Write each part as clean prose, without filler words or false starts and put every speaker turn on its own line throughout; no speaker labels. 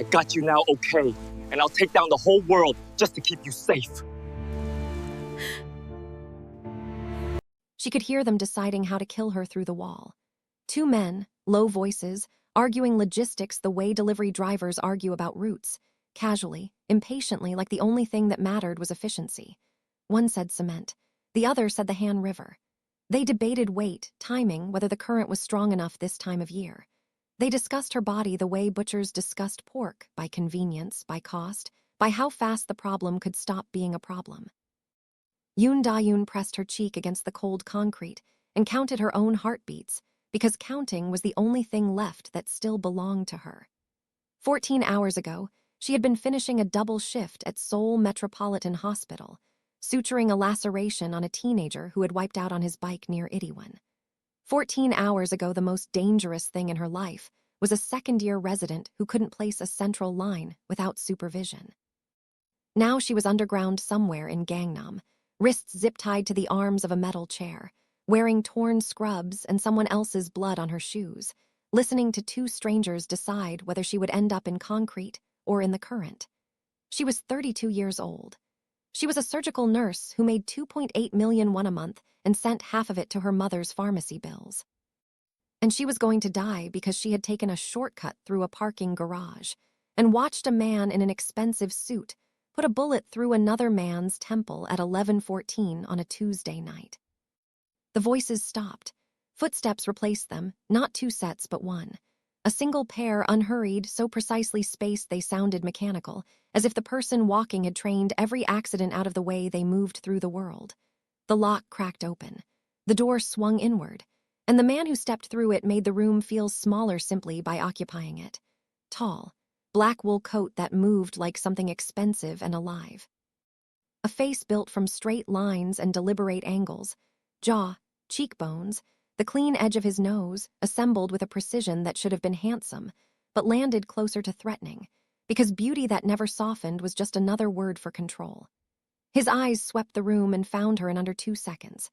I got you now, okay? And I'll take down the whole world just to keep you safe.
She could hear them deciding how to kill her through the wall. Two men, low voices, arguing logistics the way delivery drivers argue about routes, casually, impatiently, like the only thing that mattered was efficiency. One said cement. The other said the Han River. They debated weight, timing, whether the current was strong enough this time of year. They discussed her body the way butchers discussed pork, by convenience, by cost, by how fast the problem could stop being a problem. Yoon Da-yoon pressed her cheek against the cold concrete and counted her own heartbeats, because counting was the only thing left that still belonged to her. 14 hours ago, she had been finishing a double shift at Seoul Metropolitan Hospital, suturing a laceration on a teenager who had wiped out on his bike near Itaewon. 14 hours ago, the most dangerous thing in her life was a second-year resident who couldn't place a central line without supervision. Now she was underground somewhere in Gangnam, wrists zip-tied to the arms of a metal chair, wearing torn scrubs and someone else's blood on her shoes, listening to two strangers decide whether she would end up in concrete or in the current. She was 32 years old. She was a surgical nurse who made 2.8 million won a month and sent half of it to her mother's pharmacy bills. And she was going to die because she had taken a shortcut through a parking garage and watched a man in an expensive suit put a bullet through another man's temple at 11:14 on a Tuesday night. The voices stopped. Footsteps replaced them, not two sets but one. A single pair, unhurried, so precisely spaced they sounded mechanical, as if the person walking had trained every accident out of the way they moved through the world. The lock cracked open. The door swung inward, and the man who stepped through it made the room feel smaller simply by occupying it. Tall, black wool coat that moved like something expensive and alive. A face built from straight lines and deliberate angles, jaw, cheekbones, the clean edge of his nose, assembled with a precision that should have been handsome, but landed closer to threatening, because beauty that never softened was just another word for control. His eyes swept the room and found her in under 2 seconds.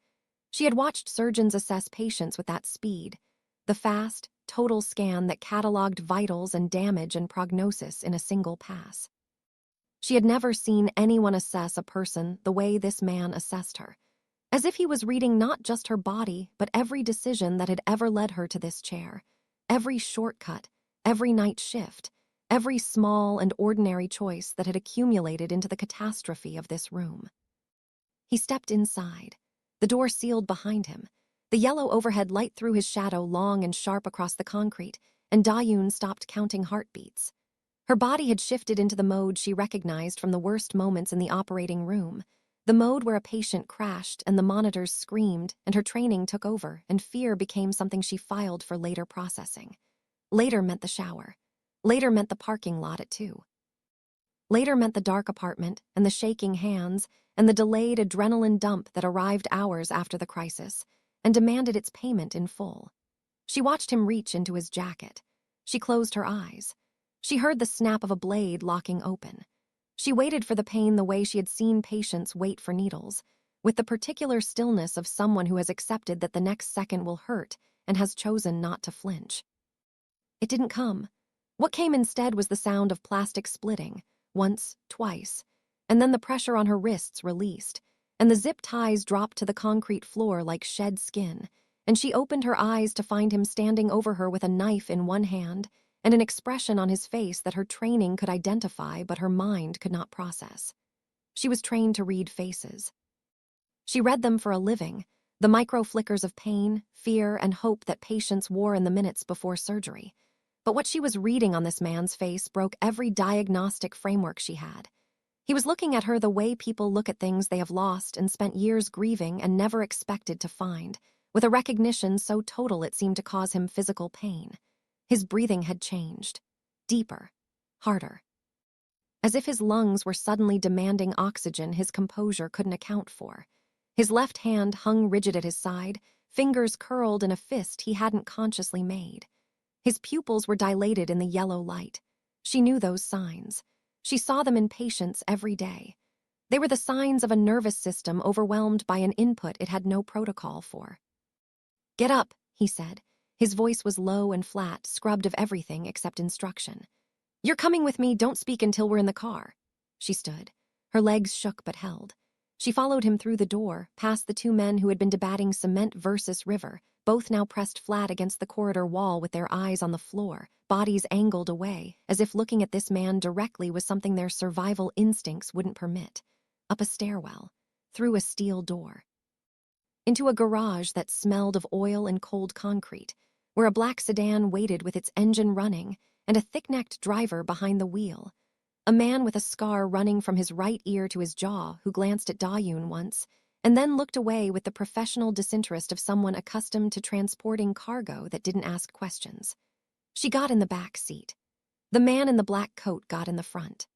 She had watched surgeons assess patients with that speed, the fast, total scan that cataloged vitals and damage and prognosis in a single pass. She had never seen anyone assess a person the way this man assessed her, as if he was reading not just her body, but every decision that had ever led her to this chair, every shortcut, every night shift, every small and ordinary choice that had accumulated into the catastrophe of this room. He stepped inside. The door sealed behind him. The yellow overhead light threw his shadow long and sharp across the concrete, and Da-yoon stopped counting heartbeats. Her body had shifted into the mode she recognized from the worst moments in the operating room, the mode where a patient crashed and the monitors screamed and her training took over and fear became something she filed for later processing. Later meant the shower. Later meant the parking lot at 2. Later meant the dark apartment and the shaking hands and the delayed adrenaline dump that arrived hours after the crisis and demanded its payment in full. She watched him reach into his jacket. She closed her eyes. She heard the snap of a blade locking open. She waited for the pain the way she had seen patients wait for needles, with the particular stillness of someone who has accepted that the next second will hurt and has chosen not to flinch. It didn't come. What came instead was the sound of plastic splitting, once, twice, and then the pressure on her wrists released, and the zip ties dropped to the concrete floor like shed skin, and she opened her eyes to find him standing over her with a knife in one hand and an expression on his face that her training could identify but her mind could not process. She was trained to read faces. She read them for a living, the micro flickers of pain, fear, and hope that patients wore in the minutes before surgery. But what she was reading on this man's face broke every diagnostic framework she had. He was looking at her the way people look at things they have lost and spent years grieving and never expected to find, with a recognition so total it seemed to cause him physical pain. His breathing had changed. Deeper. Harder. As if his lungs were suddenly demanding oxygen his composure couldn't account for. His left hand hung rigid at his side, fingers curled in a fist he hadn't consciously made. His pupils were dilated in the yellow light. She knew those signs. She saw them in patients every day. They were the signs of a nervous system overwhelmed by an input it had no protocol for. "Get up," he said. His voice was low and flat, scrubbed of everything except instruction. You're coming with me, don't speak until we're in the car. She stood. Her legs shook but held. She followed him through the door, past the two men who had been debating cement versus river, both now pressed flat against the corridor wall with their eyes on the floor, bodies angled away, as if looking at this man directly was something their survival instincts wouldn't permit. Up a stairwell, through a steel door, into a garage that smelled of oil and cold concrete, where a black sedan waited with its engine running and a thick-necked driver behind the wheel. A man with a scar running from his right ear to his jaw who glanced at Da-yoon once and then looked away with the professional disinterest of someone accustomed to transporting cargo that didn't ask questions. She got in the back seat. The man in the black coat got in the front.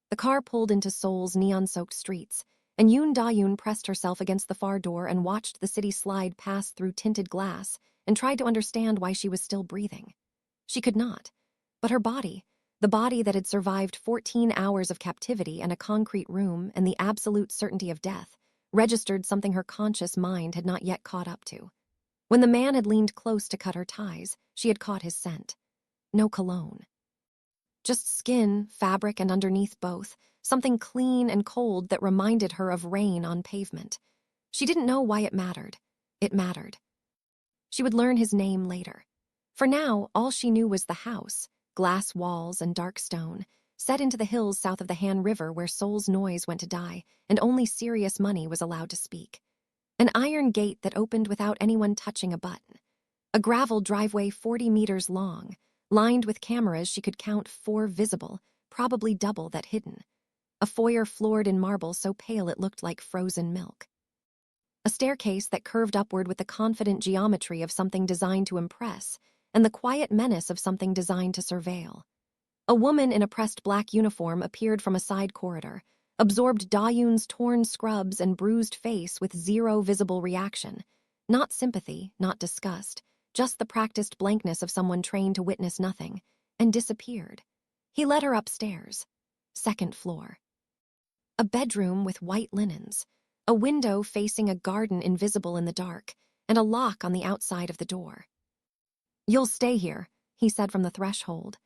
The car pulled into Seoul's neon-soaked streets, and Yoon Da-yoon pressed herself against the far door and watched the city slide past through tinted glass and tried to understand why she was still breathing. She could not, but her body, the body that had survived 14 hours of captivity and a concrete room and the absolute certainty of death, registered something her conscious mind had not yet caught up to. When the man had leaned close to cut her ties, she had caught his scent. No cologne. Just skin, fabric, and underneath both, something clean and cold that reminded her of rain on pavement. She didn't know why it mattered. It mattered. She would learn his name later. For now, all she knew was the house, glass walls and dark stone, set into the hills south of the Han River where Seoul's noise went to die and only serious money was allowed to speak. An iron gate that opened without anyone touching a button. A gravel driveway 40 meters long, lined with cameras she could count 4 visible, probably double that hidden. A foyer floored in marble so pale it looked like frozen milk. A staircase that curved upward with the confident geometry of something designed to impress, and the quiet menace of something designed to surveil. A woman in a pressed black uniform appeared from a side corridor, absorbed Da-yoon's torn scrubs and bruised face with zero visible reaction. Not sympathy, not disgust, just the practiced blankness of someone trained to witness nothing, and disappeared. He led her upstairs. 2nd floor. A bedroom with white linens, a window facing a garden invisible in the dark, and a lock on the outside of the door. "You'll stay here," he said from the threshold.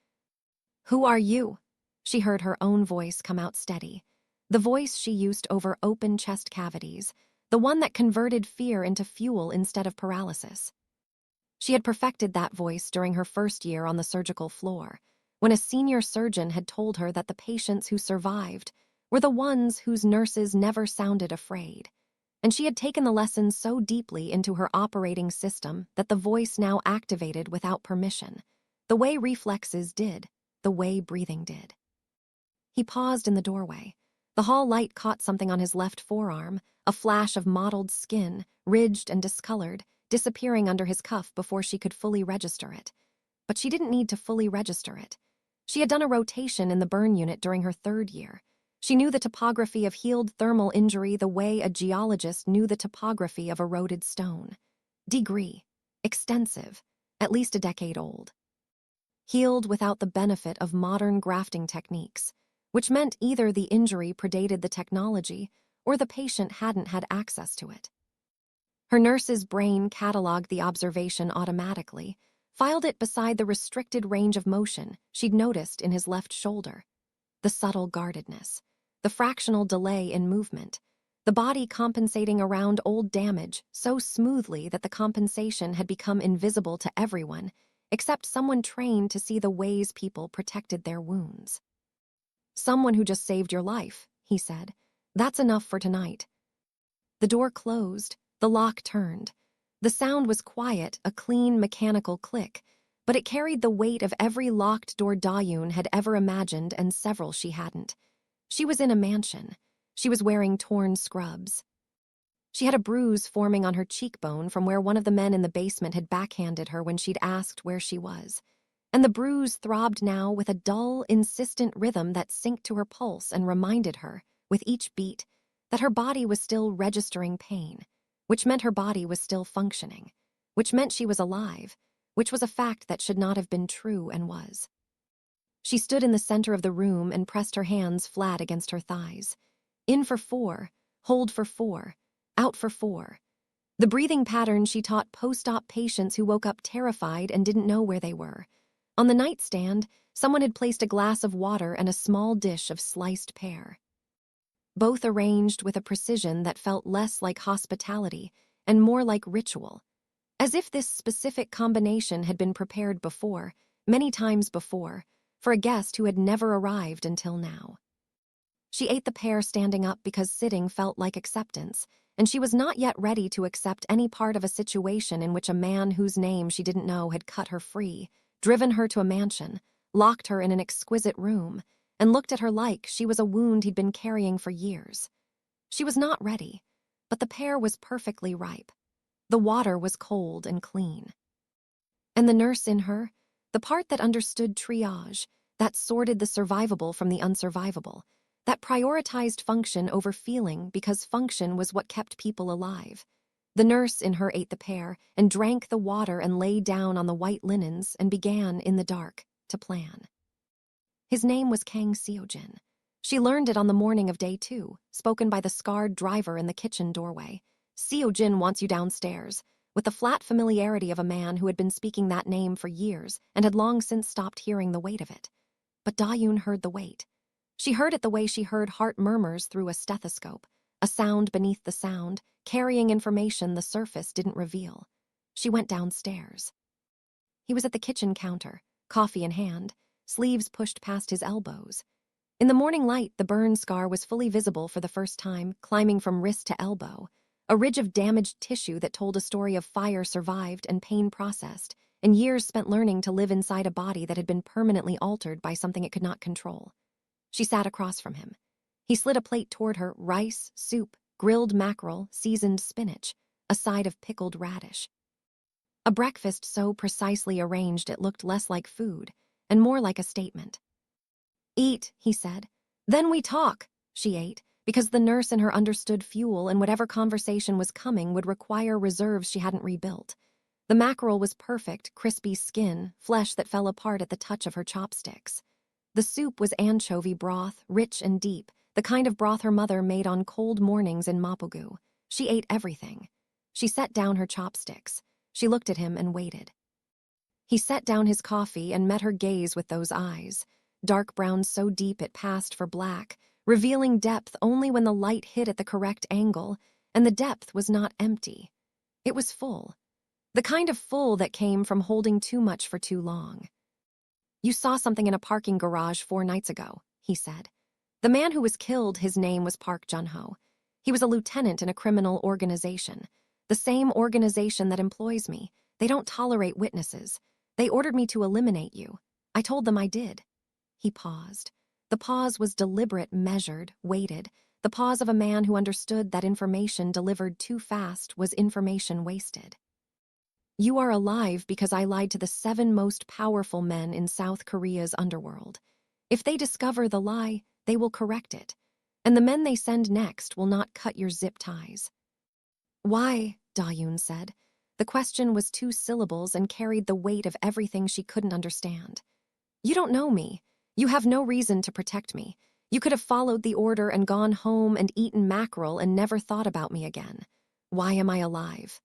"Who are you?" She heard her own voice come out steady, the voice she used over open chest cavities, the one that converted fear into fuel instead of paralysis. She had perfected that voice during her first year on the surgical floor, when a senior surgeon had told her that the patients who survived were the ones whose nurses never sounded afraid. And she had taken the lesson so deeply into her operating system that the voice now activated without permission, the way reflexes did, the way breathing did. He paused in the doorway. The hall light caught something on his left forearm, a flash of mottled skin, ridged and discolored, disappearing under his cuff before she could fully register it. But she didn't need to fully register it. She had done a rotation in the burn unit during her 3rd year. She knew the topography of healed thermal injury the way a geologist knew the topography of eroded stone. Degree. Extensive. At least a decade old. Healed without the benefit of modern grafting techniques, which meant either the injury predated the technology or the patient hadn't had access to it. Her nurse's brain cataloged the observation automatically, filed it beside the restricted range of motion she'd noticed in his left shoulder. The subtle guardedness, the fractional delay in movement, the body compensating around old damage so smoothly that the compensation had become invisible to everyone, except someone trained to see the ways people protected their wounds. "Someone who just saved your life," he said. "That's enough for tonight." The door closed, the lock turned. The sound was quiet, a clean mechanical click, but it carried the weight of every locked door Da-yoon had ever imagined and several she hadn't. She was in a mansion. She was wearing torn scrubs. She had a bruise forming on her cheekbone from where one of the men in the basement had backhanded her when she'd asked where she was. And the bruise throbbed now with a dull, insistent rhythm that synced to her pulse and reminded her, with each beat, that her body was still registering pain, which meant her body was still functioning, which meant she was alive, which was a fact that should not have been true and was. She stood in the center of the room and pressed her hands flat against her thighs. In for 4, hold for 4, out for 4. The breathing pattern she taught post-op patients who woke up terrified and didn't know where they were. On the nightstand, someone had placed a glass of water and a small dish of sliced pear. Both arranged with a precision that felt less like hospitality and more like ritual, as if this specific combination had been prepared before, many times before, for a guest who had never arrived until now. She ate the pear standing up because sitting felt like acceptance, and she was not yet ready to accept any part of a situation in which a man whose name she didn't know had cut her free, driven her to a mansion, locked her in an exquisite room, and looked at her like she was a wound he'd been carrying for years. She was not ready, but the pear was perfectly ripe. The water was cold and clean. And the nurse in her, the part that understood triage, that sorted the survivable from the unsurvivable, that prioritized function over feeling because function was what kept people alive. The nurse in her ate the pear and drank the water and lay down on the white linens and began, in the dark, to plan. His name was Kang Seojin. She learned it on the morning of day 2, spoken by the scarred driver in the kitchen doorway. Seojin wants you downstairs, with the flat familiarity of a man who had been speaking that name for years and had long since stopped hearing the weight of it. But Da-yoon heard the weight. She heard it the way she heard heart murmurs through a stethoscope, a sound beneath the sound, carrying information the surface didn't reveal. She went downstairs. He was at the kitchen counter, coffee in hand, sleeves pushed past his elbows. In the morning light, the burn scar was fully visible for the first time, climbing from wrist to elbow, a ridge of damaged tissue that told a story of fire survived and pain processed, and years spent learning to live inside a body that had been permanently altered by something it could not control. She sat across from him. He slid a plate toward her, rice, soup, grilled mackerel, seasoned spinach, a side of pickled radish. A breakfast so precisely arranged it looked less like food and more like a statement. "Eat," he said. "Then we talk." She ate, because the nurse in her understood fuel and whatever conversation was coming would require reserves she hadn't rebuilt. The mackerel was perfect, crispy skin, flesh that fell apart at the touch of her chopsticks. The soup was anchovy broth, rich and deep, the kind of broth her mother made on cold mornings in Mapogu. She ate everything. She set down her chopsticks. She looked at him and waited. He set down his coffee and met her gaze with those eyes, dark brown so deep it passed for black, revealing depth only when the light hit at the correct angle, and the depth was not empty. It was full. The kind of full that came from holding too much for too long. "You saw something in a parking garage 4 nights ago," he said. "The man who was killed, his name was Park Jun-ho. He was a lieutenant in a criminal organization. The same organization that employs me. They don't tolerate witnesses. They ordered me to eliminate you. I told them I did." He paused. The pause was deliberate, measured, weighted, the pause of a man who understood that information delivered too fast was information wasted. "You are alive because I lied to the 7 most powerful men in South Korea's underworld. If they discover the lie, they will correct it, and the men they send next will not cut your zip ties." "Why?" Da-yoon said. The question was 2 syllables and carried the weight of everything she couldn't understand. "You don't know me. You have no reason to protect me. You could have followed the order and gone home and eaten mackerel and never thought about me again. Why am I alive?"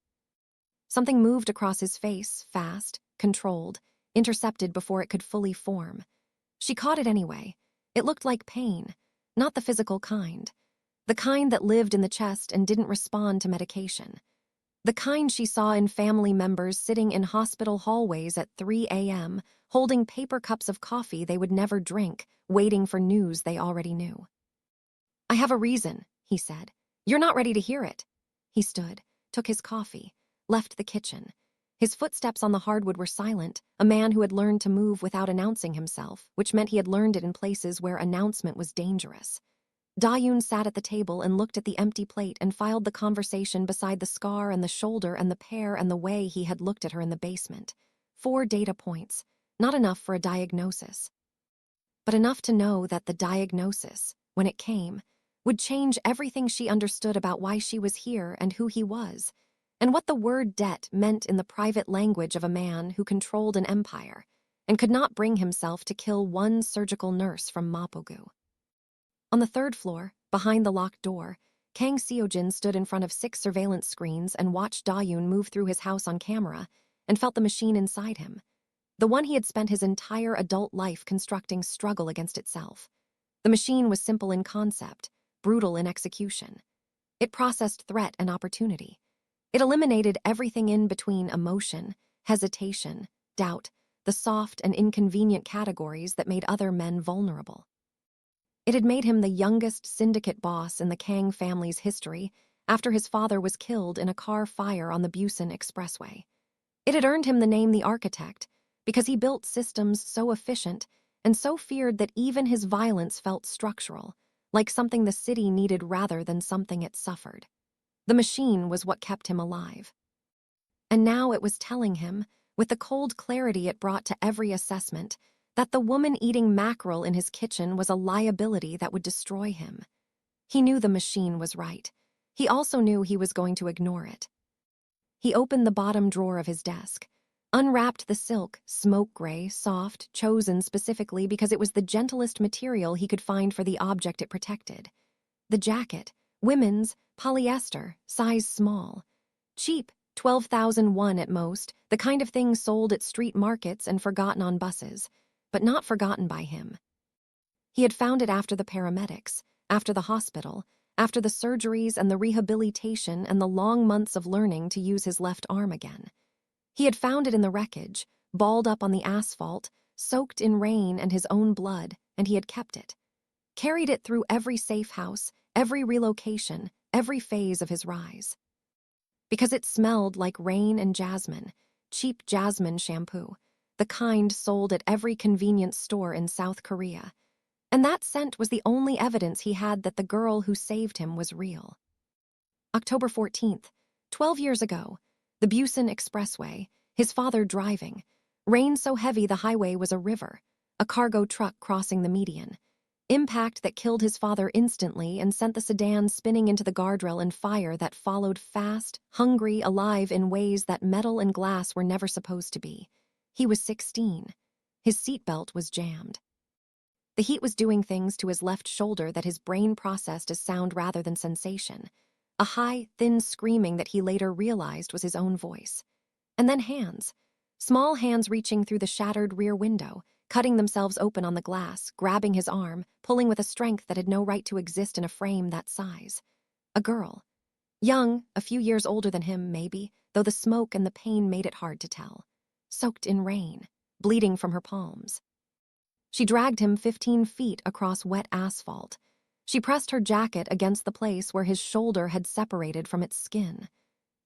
Something moved across his face, fast, controlled, intercepted before it could fully form. She caught it anyway. It looked like pain, not the physical kind. The kind that lived in the chest and didn't respond to medication. The kind she saw in family members sitting in hospital hallways at 3 a.m., holding paper cups of coffee they would never drink, waiting for news they already knew. "I have a reason," he said. "You're not ready to hear it." He stood, took his coffee, left the kitchen. His footsteps on the hardwood were silent, a man who had learned to move without announcing himself, which meant he had learned it in places where announcement was dangerous. Da-yoon sat at the table and looked at the empty plate and filed the conversation beside the scar and the shoulder and the pear and the way he had looked at her in the basement. 4 data points, not enough for a diagnosis. But enough to know that the diagnosis, when it came, would change everything she understood about why she was here and who he was, and what the word debt meant in the private language of a man who controlled an empire and could not bring himself to kill 1 surgical nurse from Mapogu. On the 3rd floor, behind the locked door, Kang Seojin stood in front of 6 surveillance screens and watched Da-yoon move through his house on camera and felt the machine inside him. The one he had spent his entire adult life constructing struggle against itself. The machine was simple in concept, brutal in execution. It processed threat and opportunity. It eliminated everything in between emotion, hesitation, doubt, the soft and inconvenient categories that made other men vulnerable. It had made him the youngest syndicate boss in the Kang family's history after his father was killed in a car fire on the Busan Expressway. It had earned him the name the Architect because he built systems so efficient and so feared that even his violence felt structural, like something the city needed rather than something it suffered. The machine was what kept him alive. And now it was telling him, with the cold clarity it brought to every assessment, that the woman eating mackerel in his kitchen was a liability that would destroy him. He knew the machine was right. He also knew he was going to ignore it. He opened the bottom drawer of his desk, unwrapped the silk, smoke gray, soft, chosen specifically because it was the gentlest material he could find for the object it protected. The jacket, women's, polyester, size small. Cheap, 12,001 at most, the kind of thing sold at street markets and forgotten on buses, but not forgotten by him. He had found it after the paramedics, after the hospital, after the surgeries and the rehabilitation and the long months of learning to use his left arm again. He had found it in the wreckage, balled up on the asphalt, soaked in rain and his own blood, and he had kept it. Carried it through every safe house, every relocation, every phase of his rise. Because it smelled like rain and jasmine, cheap jasmine shampoo, the kind sold at every convenience store in South Korea. And that scent was the only evidence he had that the girl who saved him was real. October 14th, 12 years ago, the Busan Expressway, his father driving. Rain so heavy the highway was a river, a cargo truck crossing the median. Impact that killed his father instantly and sent the sedan spinning into the guardrail and fire that followed fast, hungry, alive in ways that metal and glass were never supposed to be. He was 16. His seatbelt was jammed. The heat was doing things to his left shoulder that his brain processed as sound rather than sensation. A high, thin screaming that he later realized was his own voice. And then hands. Small hands reaching through the shattered rear window, cutting themselves open on the glass, grabbing his arm, pulling with a strength that had no right to exist in a frame that size. A girl. Young, a few years older than him, maybe, though the smoke and the pain made it hard to tell. Soaked in rain, bleeding from her palms. She dragged him 15 feet across wet asphalt. She pressed her jacket against the place where his shoulder had separated from its skin.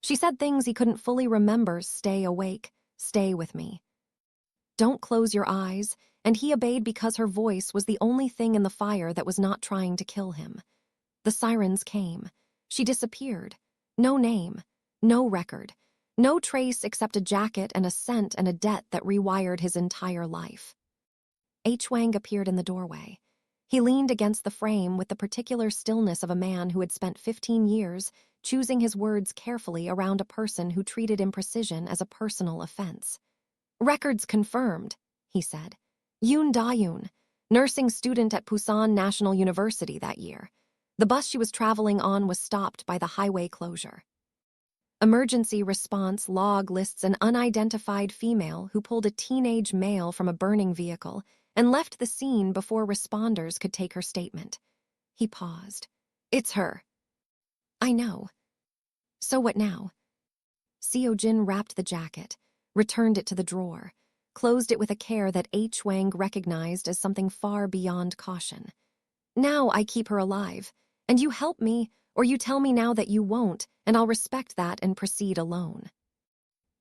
She said things he couldn't fully remember: stay awake, stay with me. Don't close your eyes, and he obeyed because her voice was the only thing in the fire that was not trying to kill him. The sirens came. She disappeared. No name, no record, no trace except a jacket and a scent and a debt that rewired his entire life. H. Wang appeared in the doorway. He leaned against the frame with the particular stillness of a man who had spent 15 years choosing his words carefully around a person who treated imprecision as a personal offense. Records confirmed, he said. Yoon Da-yoon, nursing student at Pusan National University that year. The bus she was traveling on was stopped by the highway closure. Emergency response log lists an unidentified female who pulled a teenage male from a burning vehicle and left the scene before responders could take her statement. He paused. It's her. I know. So what now? Seo-jin wrapped the jacket, returned it to the drawer, closed it with a care that H. Wang recognized as something far beyond caution. Now I keep her alive, and you help me, or you tell me now that you won't, and I'll respect that and proceed alone.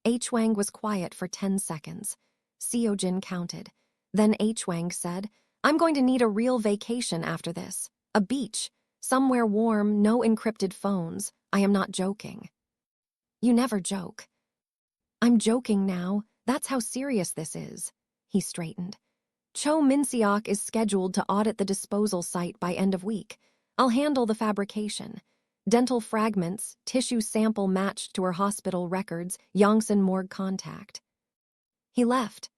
H. Wang was quiet for 10 seconds. Seo-jin counted. Then H. Wang said, I'm going to need a real vacation after this. A beach. Somewhere warm, no encrypted phones. I am not joking. You never joke. I'm joking now. That's how serious this is. He straightened. Cho Min-seok is scheduled to audit the disposal site by end of week. I'll handle the fabrication. Dental fragments, tissue sample matched to her hospital records, Yongsan morgue contact. He left.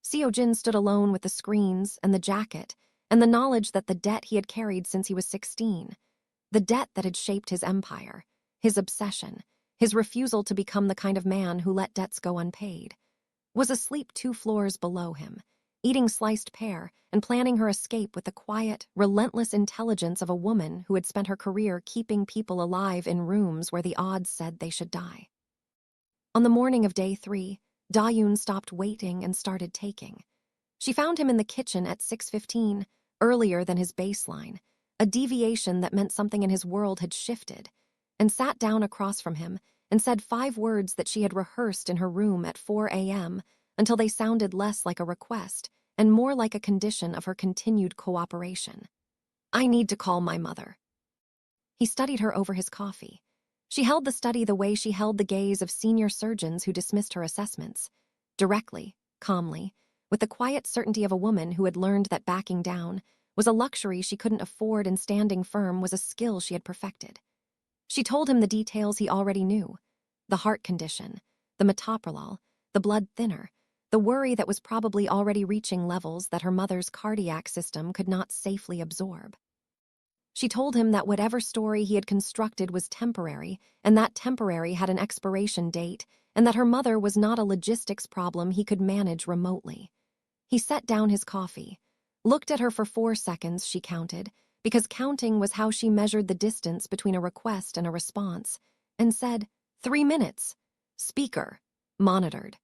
Seo-jin stood alone with the screens and the jacket and the knowledge that the debt he had carried since he was 16, the debt that had shaped his empire, his obsession, his refusal to become the kind of man who let debts go unpaid. was asleep 2 floors below him, eating sliced pear and planning her escape with the quiet, relentless intelligence of a woman who had spent her career keeping people alive in rooms where the odds said they should die. On the morning of day 3, Da-yoon stopped waiting and started taking. She found him in the kitchen at 6:15, earlier than his baseline, a deviation that meant something in his world had shifted, and sat down across from him and said 5 words that she had rehearsed in her room at 4 a.m. until they sounded less like a request and more like a condition of her continued cooperation. "I need to call my mother." He studied her over his coffee. She held the study the way she held the gaze of senior surgeons who dismissed her assessments, directly, calmly, with the quiet certainty of a woman who had learned that backing down was a luxury she couldn't afford and standing firm was a skill she had perfected. She told him the details he already knew: the heart condition, the metoprolol, the blood thinner, the worry that was probably already reaching levels that her mother's cardiac system could not safely absorb. She told him that whatever story he had constructed was temporary, and that temporary had an expiration date, and that her mother was not a logistics problem he could manage remotely. He set down his coffee, looked at her for 4 seconds, she counted, because counting was how she measured the distance between a request and a response, and said, 3 minutes. Speaker. Monitored.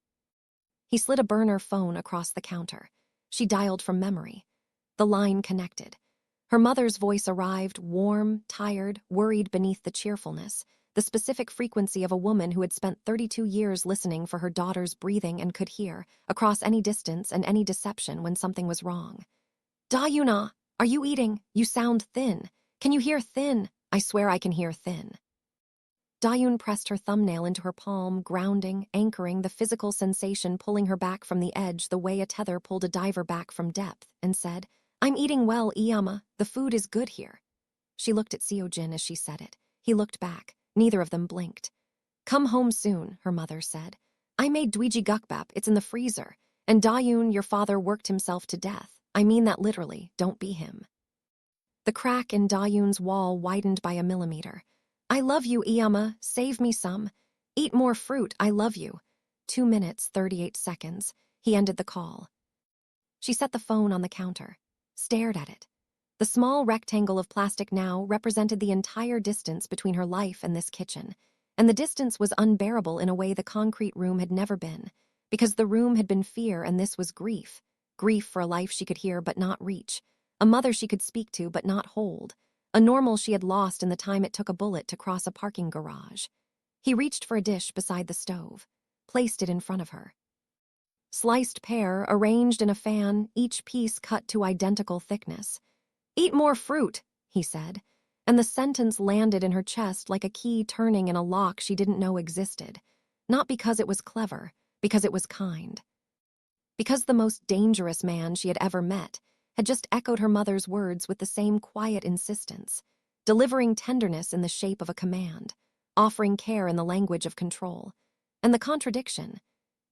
He slid a burner phone across the counter. She dialed from memory. The line connected. Her mother's voice arrived, warm, tired, worried beneath the cheerfulness, the specific frequency of a woman who had spent 32 years listening for her daughter's breathing and could hear, across any distance and any deception, when something was wrong. "Da-yoon, are you eating? You sound thin. Can you hear thin? I swear I can hear thin." Da-yoon pressed her thumbnail into her palm, grounding, anchoring the physical sensation pulling her back from the edge the way a tether pulled a diver back from depth, and said, "I'm eating well, Iyama. The food is good here." She looked at Seo-jin as she said it. He looked back. Neither of them blinked. "Come home soon," her mother said. "I made dweeji gukbap. It's in the freezer. And Da-yoon, your father worked himself to death. I mean that literally. Don't be him." The crack in Da-yoon's wall widened by a millimeter. "I love you, Iyama. Save me some. Eat more fruit. I love you." 2 minutes, 38 seconds. He ended the call. She set the phone on the counter, stared at it. The small rectangle of plastic now represented the entire distance between her life and this kitchen, and the distance was unbearable in a way the concrete room had never been, because the room had been fear and this was grief. Grief for a life she could hear but not reach, a mother she could speak to but not hold, a normal she had lost in the time it took a bullet to cross a parking garage. He reached for a dish beside the stove, placed it in front of her. Sliced pear arranged in a fan, each piece cut to identical thickness. "Eat more fruit," he said, and the sentence landed in her chest like a key turning in a lock she didn't know existed, not because it was clever, because it was kind. Because the most dangerous man she had ever met had just echoed her mother's words with the same quiet insistence, delivering tenderness in the shape of a command, offering care in the language of control. And the contradiction,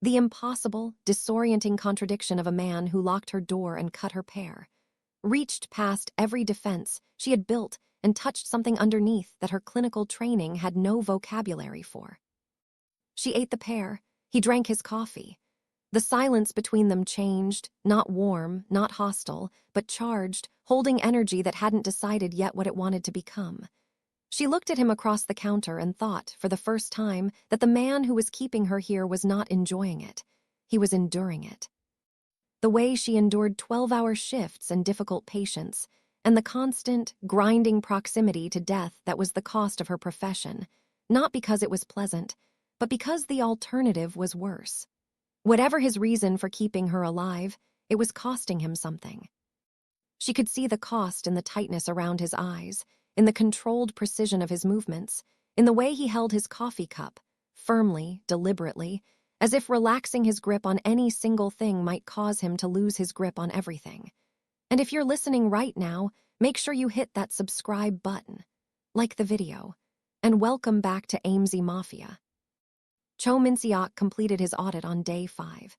the impossible, disorienting contradiction of a man who locked her door and cut her pear, reached past every defense she had built and touched something underneath that her clinical training had no vocabulary for. She ate the pear. He drank his coffee. The silence between them changed, not warm, not hostile, but charged, holding energy that hadn't decided yet what it wanted to become. She looked at him across the counter and thought, for the first time, that the man who was keeping her here was not enjoying it. He was enduring it. The way she endured 12-hour shifts and difficult patients, and the constant, grinding proximity to death that was the cost of her profession, not because it was pleasant, but because the alternative was worse. Whatever his reason for keeping her alive, it was costing him something. She could see the cost in the tightness around his eyes, in the controlled precision of his movements, in the way he held his coffee cup, firmly, deliberately, as if relaxing his grip on any single thing might cause him to lose his grip on everything. And if you're listening right now, make sure you hit that subscribe button, like the video, and welcome back to K-Mafia. Cho Min-seok completed his audit on day 5.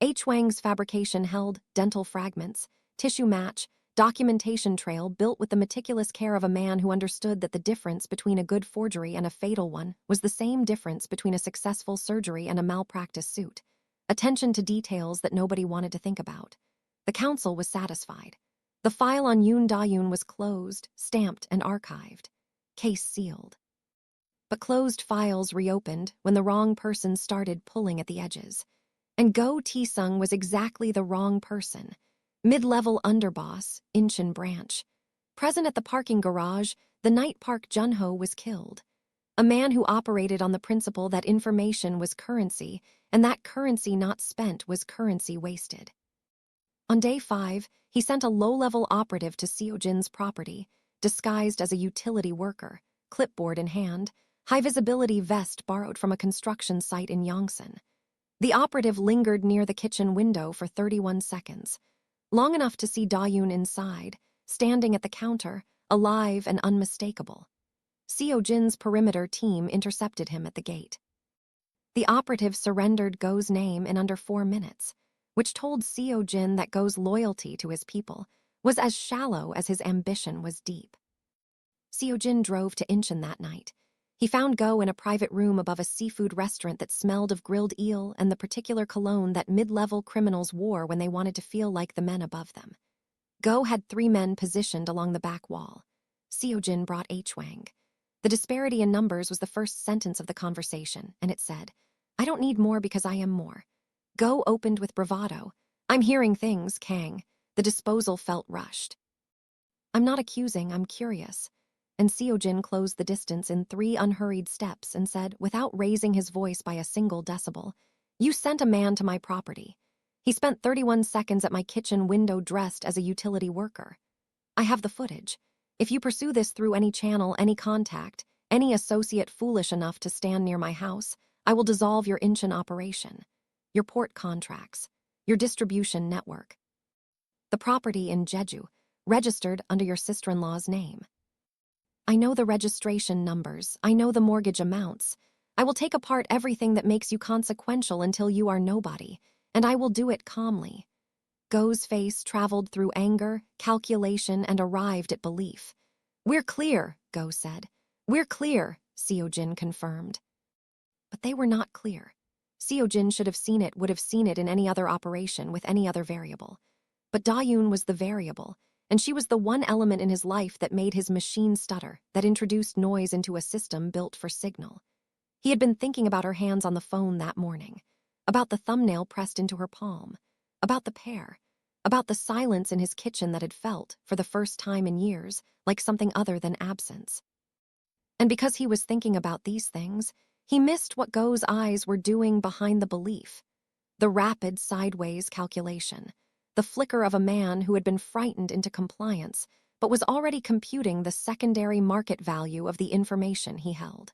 H. Wang's fabrication held dental fragments, tissue match, documentation trail built with the meticulous care of a man who understood that the difference between a good forgery and a fatal one was the same difference between a successful surgery and a malpractice suit. attention to details that nobody wanted to think about. The council was satisfied. The file on Yoon Da-yoon was closed, stamped, and archived. Case sealed. But closed files reopened when the wrong person started pulling at the edges. And Go Tae-sung was exactly the wrong person. Mid-level underboss, Incheon branch. Present at the parking garage, the night Park Jun-ho was killed. A man who operated on the principle that information was currency, and that currency not spent was currency wasted. On day 5, he sent a low-level operative to Seo-jin's property, disguised as a utility worker, clipboard in hand, high-visibility vest borrowed from a construction site in Yongsan. The operative lingered near the kitchen window for 31 seconds, long enough to see Da-yoon inside, standing at the counter, alive and unmistakable. Seo-jin's perimeter team intercepted him at the gate. The operative surrendered Go's name in under 4 minutes, which told Seo-jin that Go's loyalty to his people was as shallow as his ambition was deep. Seo-jin drove to Incheon that night. He found Go in a private room above a seafood restaurant that smelled of grilled eel and the particular cologne that mid-level criminals wore when they wanted to feel like the men above them. Go had 3 men positioned along the back wall. Seo-jin brought H-Wang. The disparity in numbers was the first sentence of the conversation, and it said, "I don't need more because I am more." Go opened with bravado. "I'm hearing things, Kang." The disposal felt rushed. "I'm not accusing, I'm curious." And Seo-jin closed the distance in 3 unhurried steps and said, without raising his voice by a single decibel, "You sent a man to my property. He spent 31 seconds at my kitchen window dressed as a utility worker. I have the footage. If you pursue this through any channel, any contact, any associate foolish enough to stand near my house, I will dissolve your Incheon operation, your port contracts, your distribution network. The property in Jeju, registered under your sister-in-law's name. I know the registration numbers, I know the mortgage amounts. I will take apart everything that makes you consequential until you are nobody, and I will do it calmly." Go's face traveled through anger, calculation, and arrived at belief. "We're clear," Go said. "We're clear," Seo-jin confirmed. But they were not clear. Seo-jin should have seen it, would have seen it in any other operation with any other variable. But Da-yoon was the variable, and she was the one element in his life that made his machine stutter, that introduced noise into a system built for signal. He had been thinking about her hands on the phone that morning, about the thumbnail pressed into her palm, about the pear, about the silence in his kitchen that had felt, for the first time in years, like something other than absence. And because he was thinking about these things, he missed what Go's eyes were doing behind the belief. The rapid sideways calculation, the flicker of a man who had been frightened into compliance, but was already computing the secondary market value of the information he held.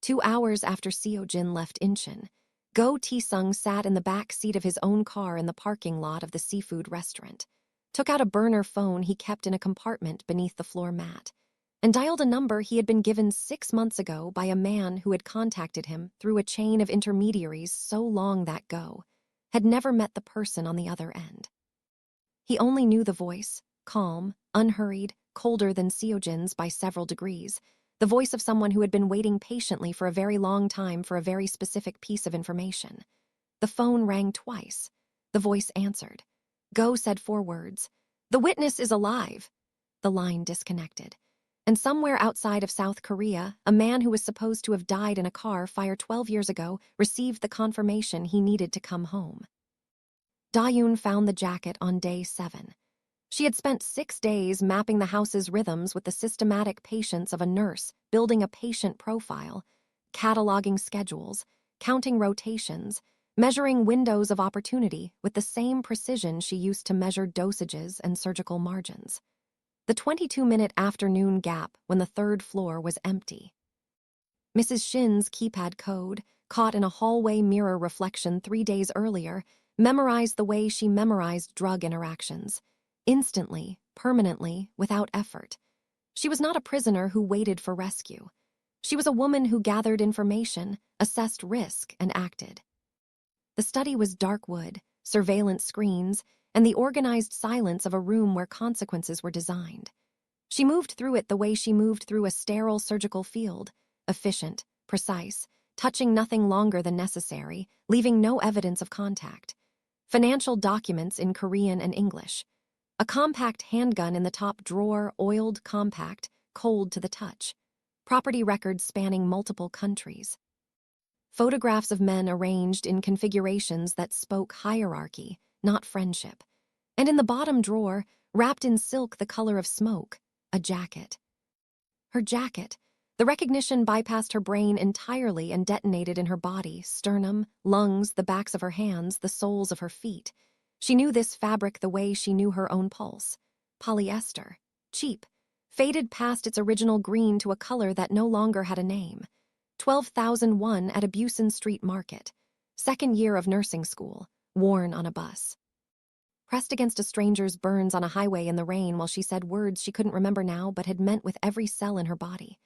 2 hours after Seo-jin left Incheon, Go Tae-sung sat in the back seat of his own car in the parking lot of the seafood restaurant, took out a burner phone he kept in a compartment beneath the floor mat, and dialed a number he had been given 6 months ago by a man who had contacted him through a chain of intermediaries so long that Go had never met the person on the other end. He only knew the voice, calm, unhurried, colder than Seo-jin's by several degrees, the voice of someone who had been waiting patiently for a very long time for a very specific piece of information. The phone rang twice. The voice answered. Go said 4 words. "The witness is alive." The line disconnected. And somewhere outside of South Korea, a man who was supposed to have died in a car fire 12 years ago received the confirmation he needed to come home. Da-yoon found the jacket on day 7. She had spent 6 days mapping the house's rhythms with the systematic patience of a nurse, building a patient profile, cataloging schedules, counting rotations, measuring windows of opportunity with the same precision she used to measure dosages and surgical margins. The 22-minute afternoon gap when the 3rd floor was empty. Mrs. Shin's keypad code, caught in a hallway mirror reflection 3 days earlier, memorized the way she memorized drug interactions. Instantly, permanently, without effort. She was not a prisoner who waited for rescue. She was a woman who gathered information, assessed risk, and acted. The study was dark wood, surveillance screens, and the organized silence of a room where consequences were designed. She moved through it the way she moved through a sterile surgical field, efficient, precise, touching nothing longer than necessary, leaving no evidence of contact. Financial documents in Korean and English. A compact handgun in the top drawer, oiled, compact, cold to the touch. Property records spanning multiple countries. Photographs of men arranged in configurations that spoke hierarchy, not friendship. And in the bottom drawer, wrapped in silk the color of smoke, a jacket. Her jacket. The recognition bypassed her brain entirely and detonated in her body, sternum, lungs, the backs of her hands, the soles of her feet. She knew this fabric the way she knew her own pulse. Polyester. Cheap. Faded past its original green to a color that no longer had a name. 12,001 at a Busan Street Market. Second year of nursing school. Worn on a bus. Pressed against a stranger's burns on a highway in the rain while she said words she couldn't remember now but had meant with every cell in her body.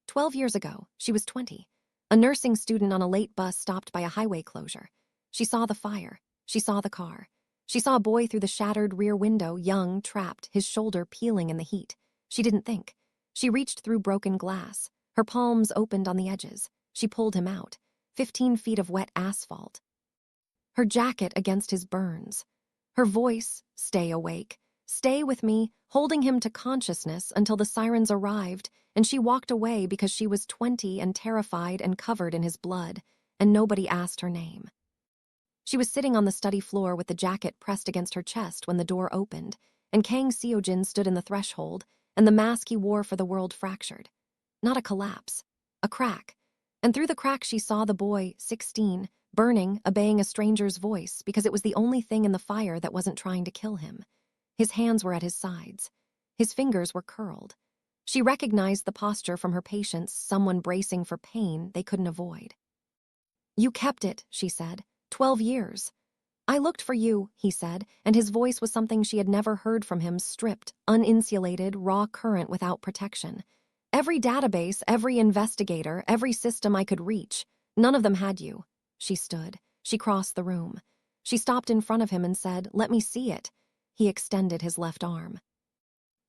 12 years ago, she was 20. A nursing student on a late bus stopped by a highway closure. She saw the fire. She saw the car. She saw a boy through the shattered rear window, young, trapped, his shoulder peeling in the heat. She didn't think. She reached through broken glass. Her palms opened on the edges. She pulled him out. 15 feet of wet asphalt. Her jacket against his burns. Her voice, stay awake. Stay with me, holding him to consciousness until the sirens arrived, and she walked away because she was 20 and terrified and covered in his blood, and nobody asked her name. She was sitting on the study floor with the jacket pressed against her chest when the door opened, and Kang Seojin stood in the threshold, and the mask he wore for the world fractured. Not a collapse, a crack. And through the crack she saw the boy, 16, burning, obeying a stranger's voice because it was the only thing in the fire that wasn't trying to kill him. His hands were at his sides. His fingers were curled. She recognized the posture from her patients, someone bracing for pain they couldn't avoid. "You kept it," she said. 12 years. "I looked for you," he said, and his voice was something she had never heard from him, stripped, uninsulated, raw current without protection. "Every database, every investigator, every system I could reach, none of them had you." She stood. She crossed the room. She stopped in front of him and said, "Let me see it." He extended his left arm.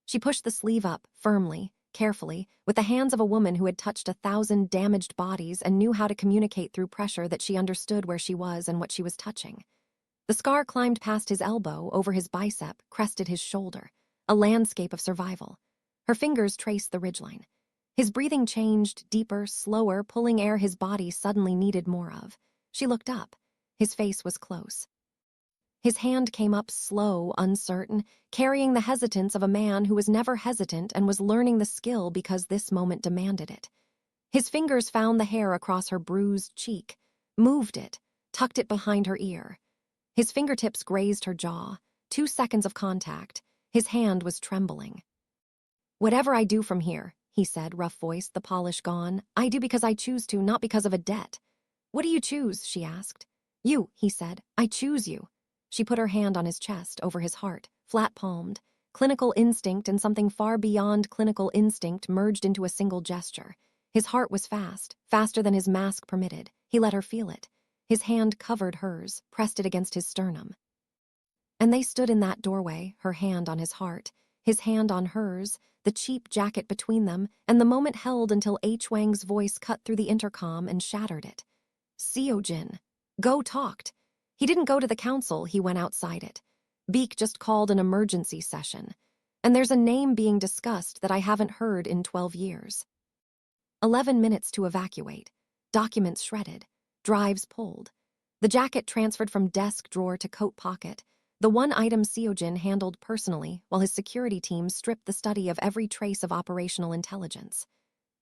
She pushed the sleeve up, firmly, carefully, with the hands of a woman who had touched 1,000 damaged bodies and knew how to communicate through pressure that she understood where she was and what she was touching. The scar climbed past his elbow, over his bicep, crested his shoulder. A landscape of survival. Her fingers traced the ridgeline. His breathing changed, deeper, slower, pulling air his body suddenly needed more of. She looked up. His face was close. His hand came up slow, uncertain, carrying the hesitance of a man who was never hesitant and was learning the skill because this moment demanded it. His fingers found the hair across her bruised cheek, moved it, tucked it behind her ear. His fingertips grazed her jaw. 2 seconds of contact. His hand was trembling. "Whatever I do from here," he said, rough voice, the polish gone, "I do because I choose to, not because of a debt." "What do you choose?" she asked. "You," he said. "I choose you." She put her hand on his chest, over his heart, flat-palmed. Clinical instinct and something far beyond clinical instinct merged into a single gesture. His heart was fast, faster than his mask permitted. He let her feel it. His hand covered hers, pressed it against his sternum. And they stood in that doorway, her hand on his heart, his hand on hers, the cheap jacket between them, and the moment held until H. Wang's voice cut through the intercom and shattered it. "Seojin." Go talked. He didn't go to the council, he went outside it. Beek just called an emergency session. And there's a name being discussed that I haven't heard in 12 years. 11 minutes to evacuate. Documents shredded. Drives pulled. The jacket transferred from desk drawer to coat pocket. The one item Seojin handled personally, while his security team stripped the study of every trace of operational intelligence.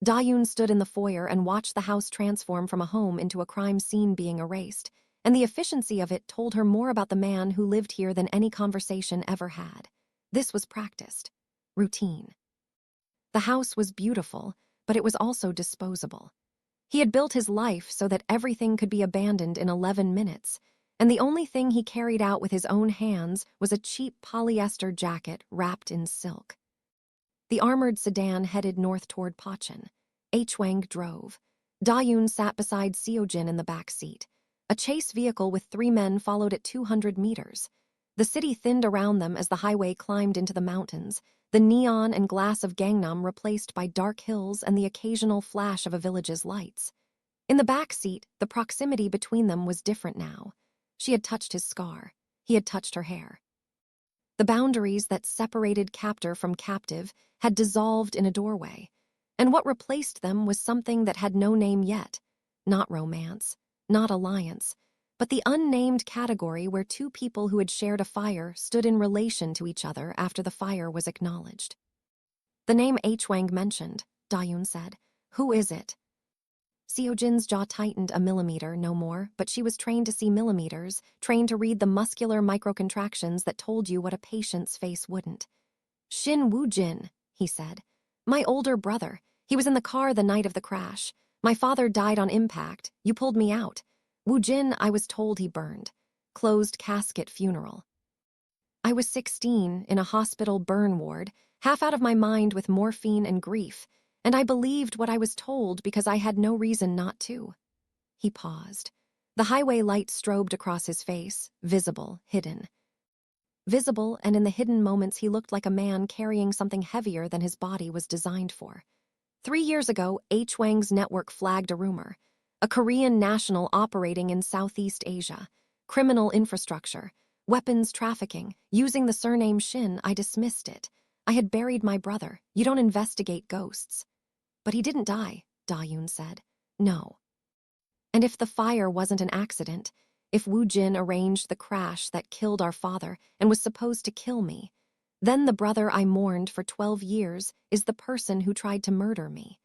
Da-yoon stood in the foyer and watched the house transform from a home into a crime scene being erased, and the efficiency of it told her more about the man who lived here than any conversation ever had. This was practiced. Routine. The house was beautiful, but it was also disposable. He had built his life so that everything could be abandoned in 11 minutes, and the only thing he carried out with his own hands was a cheap polyester jacket wrapped in silk. The armored sedan headed north toward Pochin. H. Wang drove. Da-yoon sat beside Seojin in the back seat. A chase vehicle with 3 men followed at 200 meters. The city thinned around them as the highway climbed into the mountains, the neon and glass of Gangnam replaced by dark hills and the occasional flash of a village's lights. In the back seat, the proximity between them was different now. She had touched his scar. He had touched her hair. The boundaries that separated captor from captive had dissolved in a doorway, and what replaced them was something that had no name yet. Not romance, not alliance, but the unnamed category where two people who had shared a fire stood in relation to each other after the fire was acknowledged. The name H-Wang mentioned, Da-Yoon said. Who is it? Seo-jin's jaw tightened a millimeter, no more, but she was trained to see millimeters, trained to read the muscular microcontractions that told you what a patient's face wouldn't. Shin Woo-jin, he said. My older brother. He was in the car the night of the crash. My father died on impact. You pulled me out. Woo-jin, I was told he burned. Closed casket funeral. I was 16, in a hospital burn ward, half out of my mind with morphine and grief, and I believed what I was told because I had no reason not to. He paused. The highway light strobed across his face, visible, hidden. Visible, and in the hidden moments he looked like a man carrying something heavier than his body was designed for. 3 years ago, H-Wang's network flagged a rumor. A Korean national operating in Southeast Asia. Criminal infrastructure. Weapons trafficking. Using the surname Shin, I dismissed it. I had buried my brother. You don't investigate ghosts. But he didn't die, Da-Yoon said. No. And if the fire wasn't an accident, if Woo-jin arranged the crash that killed our father and was supposed to kill me, then the brother I mourned for 12 years is the person who tried to murder me.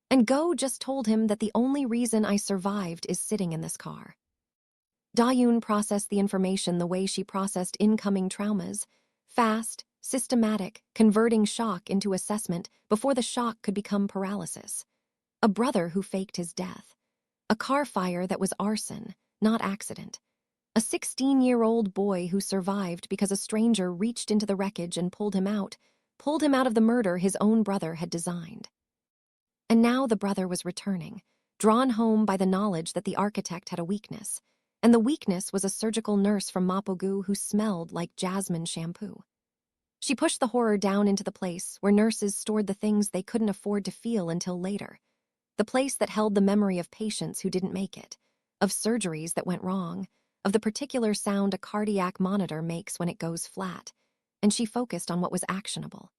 And Go just told him that the only reason I survived is sitting in this car. Da-Yoon processed the information the way she processed incoming traumas. Fast, systematic, converting shock into assessment before the shock could become paralysis. A brother who faked his death. A car fire that was arson, not accident. A 16-year-old boy who survived because a stranger reached into the wreckage and pulled him out of the murder his own brother had designed. And now the brother was returning, drawn home by the knowledge that the architect had a weakness, and the weakness was a surgical nurse from Mapogu who smelled like Jasmine shampoo. She pushed the horror down into the place where nurses stored the things they couldn't afford to feel until later. The place that held the memory of patients who didn't make it, of surgeries that went wrong, of the particular sound a cardiac monitor makes when it goes flat, and she focused on what was actionable.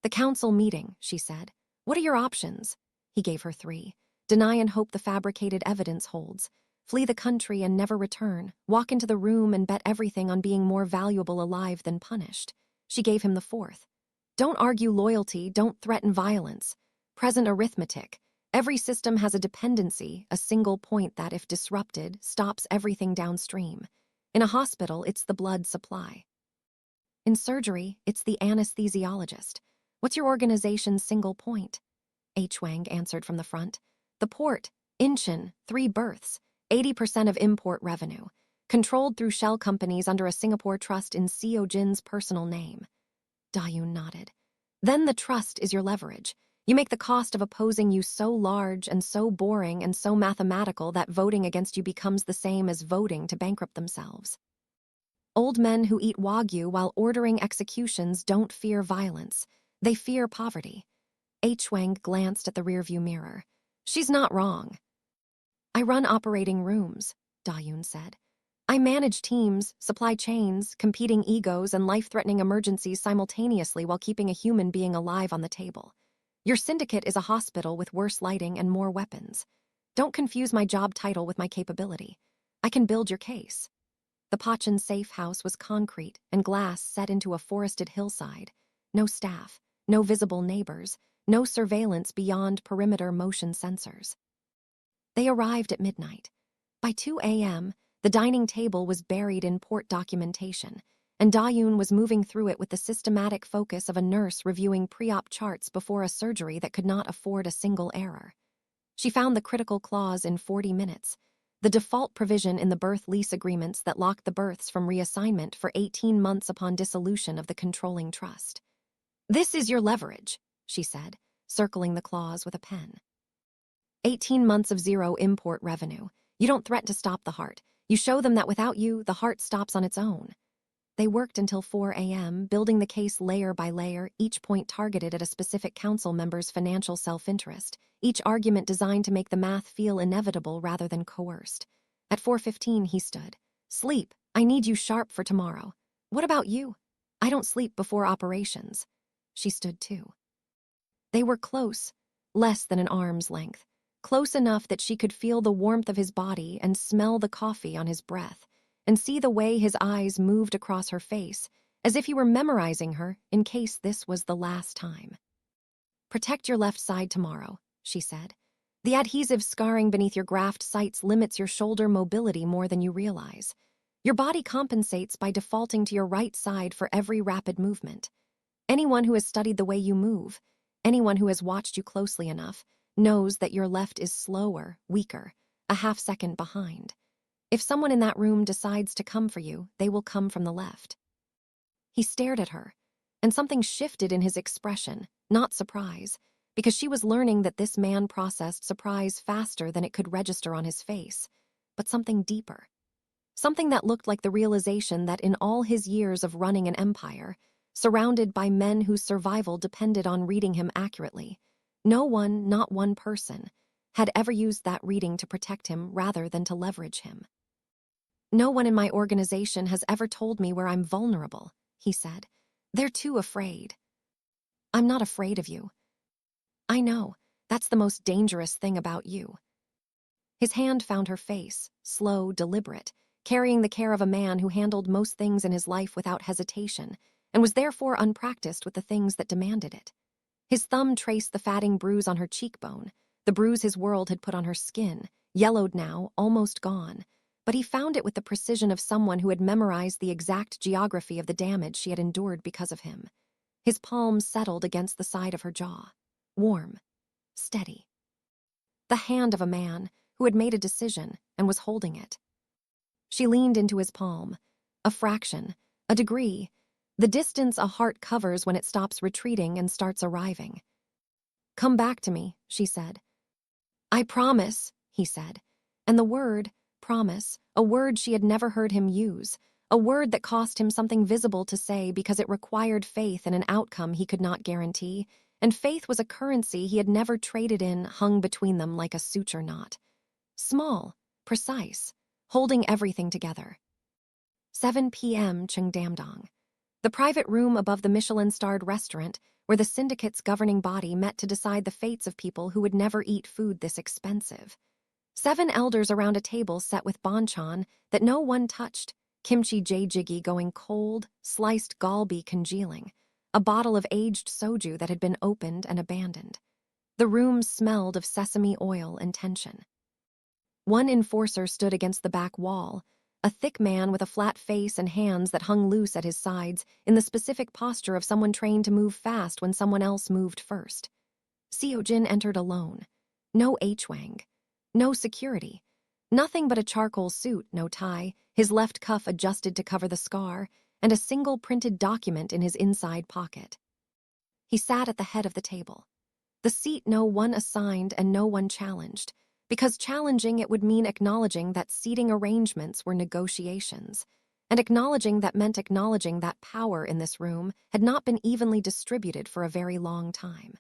The council meeting, she said. What are your options? He gave her 3. Deny and hope the fabricated evidence holds. Flee the country and never return. Walk into the room and bet everything on being more valuable alive than punished. She gave him the 4th. Don't argue loyalty, don't threaten violence. Present arithmetic. Every system has a dependency, a single point that, if disrupted, stops everything downstream. In a hospital, it's the blood supply. In surgery, it's the anesthesiologist. What's your organization's single point? H-Wang answered from the front. The port, Incheon, 3 berths, 80% of import revenue, controlled through shell companies under a Singapore trust in Seo-jin's personal name. Da-Yoon nodded. Then the trust is your leverage. You make the cost of opposing you so large and so boring and so mathematical that voting against you becomes the same as voting to bankrupt themselves. Old men who eat wagyu while ordering executions don't fear violence. They fear poverty. H-Wang glanced at the rearview mirror. She's not wrong. I run operating rooms, Da-Yoon said. I manage teams, supply chains, competing egos, and life-threatening emergencies simultaneously while keeping a human being alive on the table. Your syndicate is a hospital with worse lighting and more weapons. Don't confuse my job title with my capability. I can build your case. The Pachin safe house was concrete and glass set into a forested hillside. No staff, no visible neighbors, no surveillance beyond perimeter motion sensors. They arrived at midnight. By 2 a.m., the dining table was buried in port documentation, and Da-Yoon was moving through it with the systematic focus of a nurse reviewing pre-op charts before a surgery that could not afford a single error. She found the critical clause in 40 minutes, the default provision in the birth lease agreements that locked the births from reassignment for 18 months upon dissolution of the controlling trust. This is your leverage, she said, circling the clause with a pen. 18 months of zero import revenue. You don't threaten to stop the heart. You show them that without you, the heart stops on its own. They worked until 4 a.m., building the case layer by layer, each point targeted at a specific council member's financial self-interest, each argument designed to make the math feel inevitable rather than coerced. At 4:15, he stood. Sleep. I need you sharp for tomorrow. What about you? I don't sleep before operations. She stood too. They were close, less than an arm's length, close enough that she could feel the warmth of his body and smell the coffee on his breath, and see the way his eyes moved across her face, as if he were memorizing her in case this was the last time. Protect your left side tomorrow, she said. The adhesive scarring beneath your graft sites limits your shoulder mobility more than you realize. Your body compensates by defaulting to your right side for every rapid movement. Anyone who has studied the way you move, anyone who has watched you closely enough, knows that your left is slower, weaker, a half-second behind. If someone in that room decides to come for you, they will come from the left. He stared at her, and something shifted in his expression, not surprise, because she was learning that this man processed surprise faster than it could register on his face, but something deeper. Something that looked like the realization that in all his years of running an empire, surrounded by men whose survival depended on reading him accurately, no one, not one person, had ever used that reading to protect him rather than to leverage him. No one in my organization has ever told me where I'm vulnerable, he said. They're too afraid. I'm not afraid of you. I know, that's the most dangerous thing about you. His hand found her face, slow, deliberate, carrying the care of a man who handled most things in his life without hesitation, and was therefore unpracticed with the things that demanded it. His thumb traced the fatting bruise on her cheekbone, the bruise his world had put on her skin, yellowed now, almost gone, but he found it with the precision of someone who had memorized the exact geography of the damage she had endured because of him. His palm settled against the side of her jaw, warm, steady. The hand of a man who had made a decision and was holding it. She leaned into his palm, a fraction, a degree, the distance a heart covers when it stops retreating and starts arriving. Come back to me, she said. I promise, he said, and the word, promise, a word she had never heard him use, a word that cost him something visible to say because it required faith in an outcome he could not guarantee, and faith was a currency he had never traded in, hung between them like a suture knot. Small, precise, holding everything together. 7 p.m. Cheongdamdong. The private room above the Michelin-starred restaurant where the syndicate's governing body met to decide the fates of people who would never eat food this expensive. 7 elders around a table set with banchan that no one touched, kimchi jjiggy going cold, sliced galbi congealing, a bottle of aged soju that had been opened and abandoned. The room smelled of sesame oil and tension. One enforcer stood against the back wall, a thick man with a flat face and hands that hung loose at his sides in the specific posture of someone trained to move fast when someone else moved first. Seojin entered alone. No H-Wang. No security. Nothing but a charcoal suit, no tie, his left cuff adjusted to cover the scar, and a single printed document in his inside pocket. He sat at the head of the table. The seat no one assigned and no one challenged, because challenging it would mean acknowledging that seating arrangements were negotiations, and acknowledging that meant acknowledging that power in this room had not been evenly distributed for a very long time.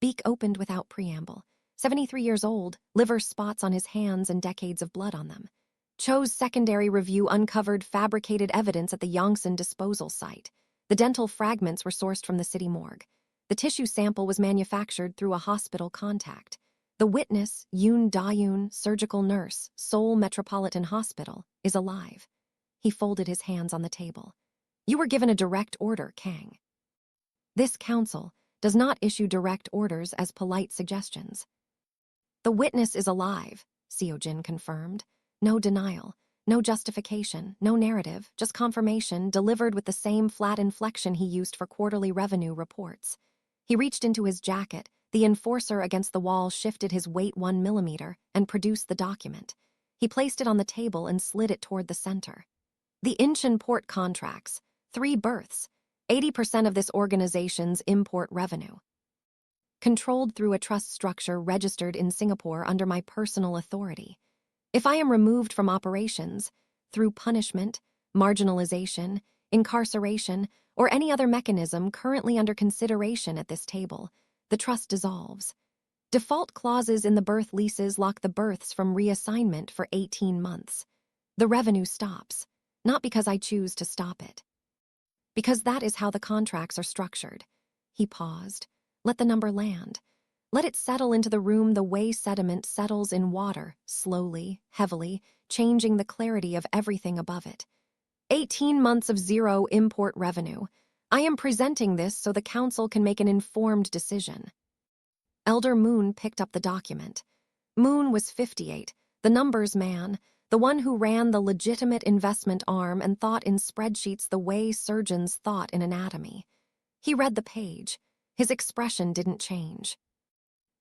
Beak opened without preamble. 73 years old, liver spots on his hands and decades of blood on them. Cho's secondary review uncovered fabricated evidence at the Yongsan disposal site. The dental fragments were sourced from the city morgue. The tissue sample was manufactured through a hospital contact. The witness, Yoon Da-yoon, surgical nurse, Seoul Metropolitan Hospital, is alive. He folded his hands on the table. You were given a direct order, Kang. This council does not issue direct orders as polite suggestions. The witness is alive, Seojin confirmed. No denial, no justification, no narrative, just confirmation delivered with the same flat inflection he used for quarterly revenue reports. He reached into his jacket. The enforcer against the wall shifted his weight 1 millimeter and produced the document. He placed it on the table and slid it toward the center. The Incheon port contracts, 3 berths, 80% of this organization's import revenue. Controlled through a trust structure registered in Singapore under my personal authority. If I am removed from operations, through punishment, marginalization, incarceration, or any other mechanism currently under consideration at this table, the trust dissolves. Default clauses in the birth leases lock the births from reassignment for 18 months. The revenue stops, not because I choose to stop it. Because that is how the contracts are structured. He paused. Let the number land. Let it settle into the room the way sediment settles in water, slowly, heavily, changing the clarity of everything above it. 18 months of zero import revenue. I am presenting this so the council can make an informed decision. Elder Moon picked up the document. Moon was 58, the numbers man, the one who ran the legitimate investment arm and thought in spreadsheets the way surgeons thought in anatomy. He read the page. His expression didn't change.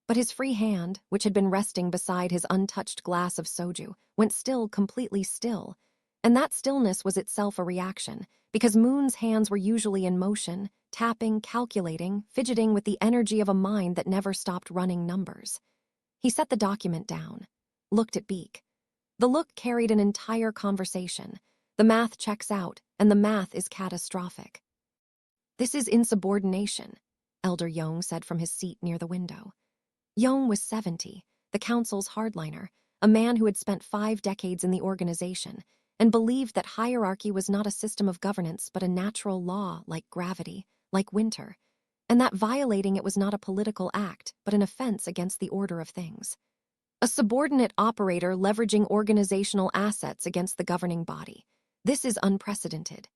But his free hand, which had been resting beside his untouched glass of soju, went still, completely still. And that stillness was itself a reaction, because Moon's hands were usually in motion, tapping, calculating, fidgeting with the energy of a mind that never stopped running numbers. He set the document down, looked at Beak. The look carried an entire conversation. The math checks out, and the math is catastrophic. This is insubordination, Elder Yong said from his seat near the window. Yong was 70, the council's hardliner, a man who had spent 5 decades in the organization, and believed that hierarchy was not a system of governance but a natural law like gravity, like winter, and that violating it was not a political act but an offense against the order of things. A subordinate operator leveraging organizational assets against the governing body. This is unprecedented.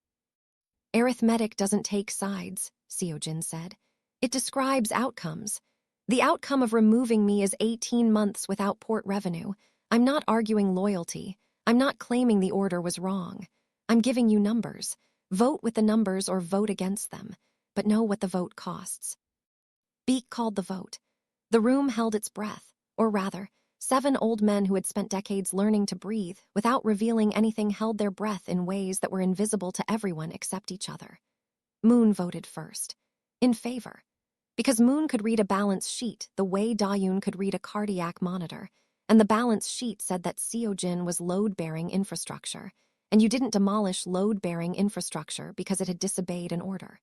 Arithmetic doesn't take sides, Seojin said. It describes outcomes. The outcome of removing me is 18 months without port revenue. I'm not arguing loyalty. I'm not claiming the order was wrong. I'm giving you numbers. Vote with the numbers or vote against them, but know what the vote costs. Beak called the vote. The room held its breath, or rather, 7 old men who had spent decades learning to breathe without revealing anything held their breath in ways that were invisible to everyone except each other. Moon voted first. In favor. Because Moon could read a balance sheet the way Dayun could read a cardiac monitor, and the balance sheet said that Seojin was load-bearing infrastructure, and you didn't demolish load-bearing infrastructure because it had disobeyed an order.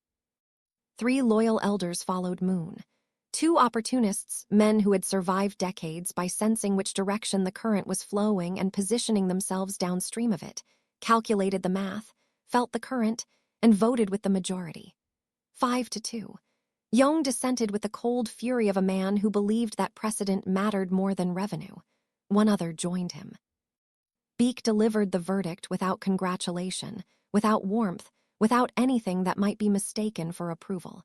3 loyal elders followed Moon. 2 opportunists, men who had survived decades by sensing which direction the current was flowing and positioning themselves downstream of it, calculated the math, felt the current, and voted with the majority. 5-2. Yong dissented with the cold fury of a man who believed that precedent mattered more than revenue. 1 other joined him. Beak delivered the verdict without congratulation, without warmth, without anything that might be mistaken for approval.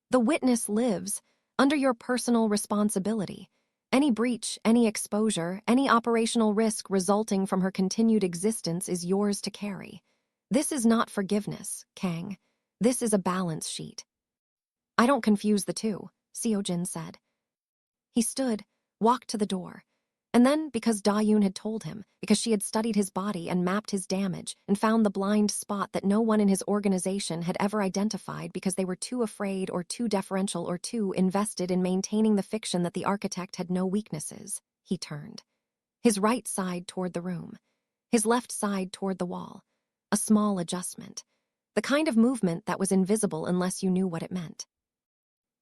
The witness lives, under your personal responsibility. Any breach, any exposure, any operational risk resulting from her continued existence is yours to carry. This is not forgiveness, Kang. This is a balance sheet. I don't confuse the two, Seojin said. He stood, walked to the door. And then, because Dayun had told him, because she had studied his body and mapped his damage and found the blind spot that no one in his organization had ever identified because they were too afraid or too deferential or too invested in maintaining the fiction that the architect had no weaknesses, he turned. His right side toward the room, his left side toward the wall. A small adjustment. The kind of movement that was invisible unless you knew what it meant.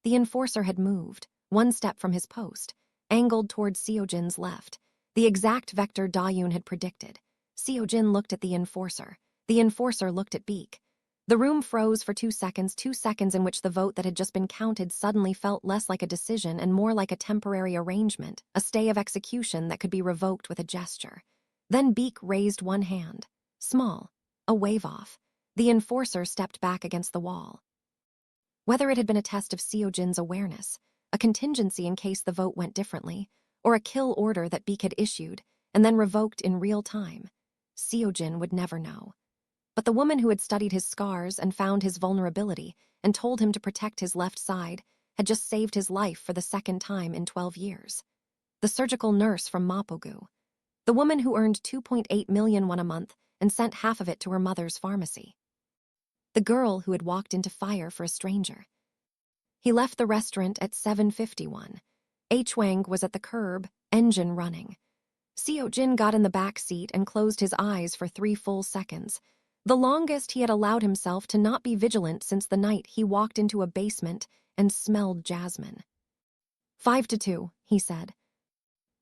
The enforcer had moved, 1 step from his post, angled toward Seojin's left, the exact vector Dayun had predicted. Seojin looked at the enforcer. The enforcer looked at Beak. The room froze for 2 seconds, 2 seconds in which the vote that had just been counted suddenly felt less like a decision and more like a temporary arrangement, a stay of execution that could be revoked with a gesture. Then Beak raised 1 hand. Small. A wave-off. The enforcer stepped back against the wall. Whether it had been a test of Seojin's awareness, a contingency in case the vote went differently, or a kill order that Beak had issued and then revoked in real time, Seojin would never know. But the woman who had studied his scars and found his vulnerability and told him to protect his left side had just saved his life for the 2nd time in 12 years. The surgical nurse from Mapogu. The woman who earned 2.8 million won a month and sent half of it to her mother's pharmacy. The girl who had walked into fire for a stranger. He left the restaurant at 7:51. H-Wang was at the curb, engine running. Seojin got in the back seat and closed his eyes for 3 full seconds, the longest he had allowed himself to not be vigilant since the night he walked into a basement and smelled Jasmine. 5-2, he said.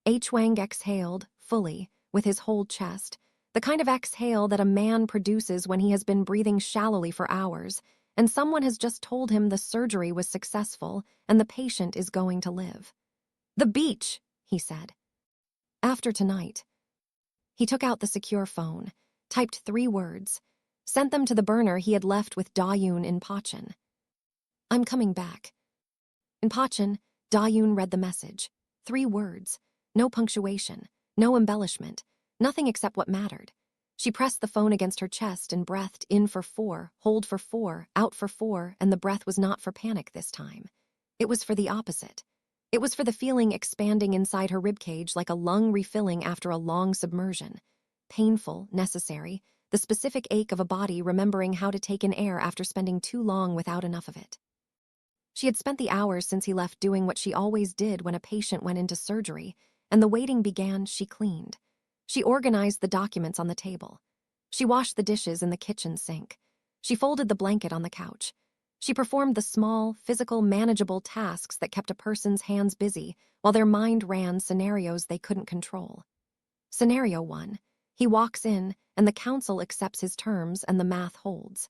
H. Wang exhaled, fully, with his whole chest, the kind of exhale that a man produces when he has been breathing shallowly for hours, and someone has just told him the surgery was successful and the patient is going to live. The beach, he said. After tonight. He took out the secure phone, typed 3 words, sent them to the burner he had left with Da-yoon in Pachin. I'm coming back. In Pachin, Da-yoon read the message. 3 words, no punctuation, no embellishment, nothing except what mattered. She pressed the phone against her chest and breathed in for 4, hold for 4, out for 4, and the breath was not for panic this time. It was for the opposite. It was for the feeling expanding inside her ribcage like a lung refilling after a long submersion. Painful, necessary, the specific ache of a body remembering how to take in air after spending too long without enough of it. She had spent the hours since he left doing what she always did when a patient went into surgery, and the waiting began. She cleaned. She organized the documents on the table. She washed the dishes in the kitchen sink. She folded the blanket on the couch. She performed the small, physical, manageable tasks that kept a person's hands busy while their mind ran scenarios they couldn't control. Scenario 1. He walks in, and the council accepts his terms and the math holds.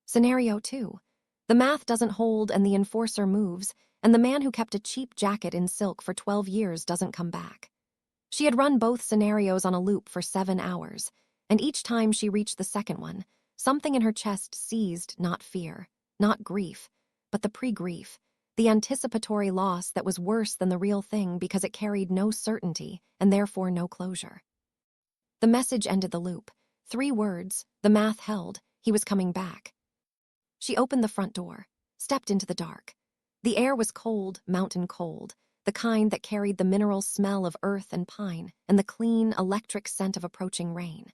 Scenario 2. The math doesn't hold and the enforcer moves, and the man who kept a cheap jacket in silk for 12 years doesn't come back. She had run both scenarios on a loop for 7 hours, and each time she reached the second one, something in her chest seized not fear, not grief, but the pre-grief, the anticipatory loss that was worse than the real thing because it carried no certainty and therefore no closure. The message ended the loop. 3 words, the math held, he was coming back. She opened the front door, stepped into the dark. The air was cold, mountain cold, the kind that carried the mineral smell of earth and pine and the clean, electric scent of approaching rain.